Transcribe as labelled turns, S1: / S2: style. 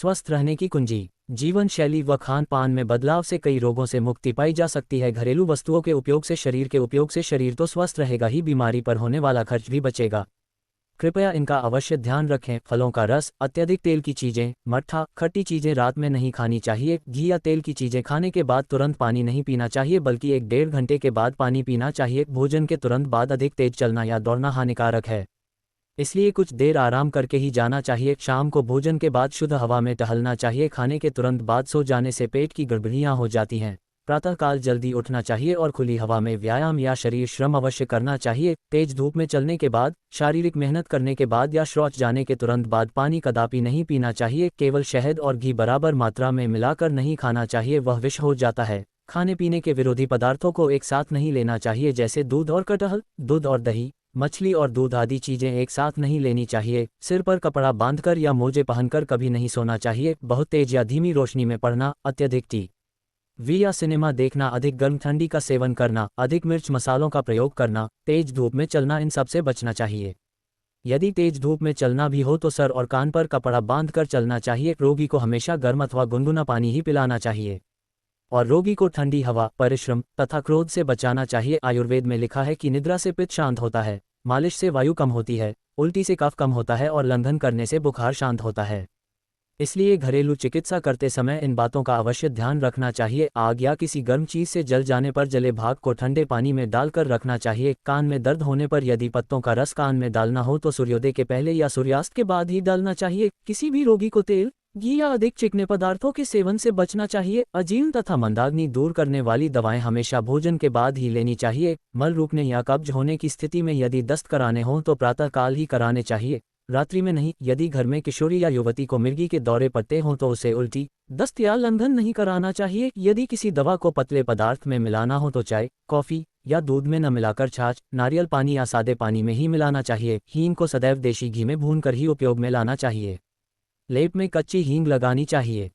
S1: स्वस्थ रहने की कुंजी। जीवन शैली व खान पान में बदलाव से कई रोगों से मुक्ति पाई जा सकती है। घरेलू वस्तुओं के उपयोग से शरीर तो स्वस्थ रहेगा ही, बीमारी पर होने वाला खर्च भी बचेगा। कृपया इनका अवश्य ध्यान रखें। फलों का रस, अत्यधिक तेल की चीज़ें, मट्ठा, खट्टी चीज़ें रात में नहीं खानी चाहिए। घी या तेल की चीज़ें खाने के बाद तुरंत पानी नहीं पीना चाहिए, बल्कि 1-1.5 घंटे के बाद पानी पीना चाहिए। भोजन के तुरंत बाद अधिक तेज चलना या दौड़ना हानिकारक है, इसलिए कुछ देर आराम करके ही जाना चाहिए। शाम को भोजन के बाद शुद्ध हवा में टहलना चाहिए। खाने के तुरंत बाद सो जाने से पेट की गड़बड़ियां हो जाती हैं। प्रातःकाल जल्दी उठना चाहिए और खुली हवा में व्यायाम या शरीर श्रम अवश्य करना चाहिए। तेज धूप में चलने के बाद, शारीरिक मेहनत करने के बाद या शौच जाने के तुरंत बाद पानी कदापि नहीं पीना चाहिए। केवल शहद और घी बराबर मात्रा में मिलाकर नहीं खाना चाहिए, वह विष हो जाता है। खाने पीने के विरोधी पदार्थों को एक साथ नहीं लेना चाहिए, जैसे दूध और कटहल, दूध और दही, मछली और दूध आदि चीजें एक साथ नहीं लेनी चाहिए। सिर पर कपड़ा बांधकर या मोजे पहनकर कभी नहीं सोना चाहिए। बहुत तेज या धीमी रोशनी में पढ़ना, अत्यधिक टीवी या सिनेमा देखना, अधिक गर्म ठंडी का सेवन करना, अधिक मिर्च मसालों का प्रयोग करना, तेज धूप में चलना, इन सब से बचना चाहिए। यदि तेज धूप में चलना भी हो तो सर और कान पर कपड़ा बांधकर चलना चाहिए। रोगी को हमेशा गर्म अथवा गुनगुना पानी ही पिलाना चाहिए और रोगी को ठंडी हवा, परिश्रम तथा क्रोध से बचाना चाहिए। आयुर्वेद में लिखा है कि निद्रा से पित्त शांत होता है, मालिश से वायु कम होती है, उल्टी से कफ कम होता है और लंघन करने से बुखार शांत होता है। इसलिए घरेलू चिकित्सा करते समय इन बातों का अवश्य ध्यान रखना चाहिए। आग या किसी गर्म चीज से जल जाने पर जले भाग को ठंडे पानी में डालकर रखना चाहिए। कान में दर्द होने पर यदि पत्तों का रस कान में डालना हो तो सूर्योदय के पहले या सूर्यास्त के बाद ही डालना चाहिए। किसी भी रोगी को तेल, घी या अधिक चिकने पदार्थों के सेवन से बचना चाहिए। अजीर्ण तथा मंदाग्नि दूर करने वाली दवाएं हमेशा भोजन के बाद ही लेनी चाहिए। मल रुकने या कब्ज होने की स्थिति में यदि दस्त कराने हों तो प्रातःकाल ही कराने चाहिए, रात्रि में नहीं। यदि घर में किशोरी या युवती को मिर्गी के दौरे पड़ते हों तो उसे उल्टी, दस्त या लंघन नहीं कराना चाहिए। यदि किसी दवा को पतले पदार्थ में मिलाना हो तो चाय, कॉफी या दूध में न मिलाकर छाछ, नारियल पानी या सादे पानी में ही मिलाना चाहिए। हींग को सदैव देशी घी में भूनकर ही उपयोग में लाना चाहिए। लेप में कच्ची हींग लगानी चाहिए।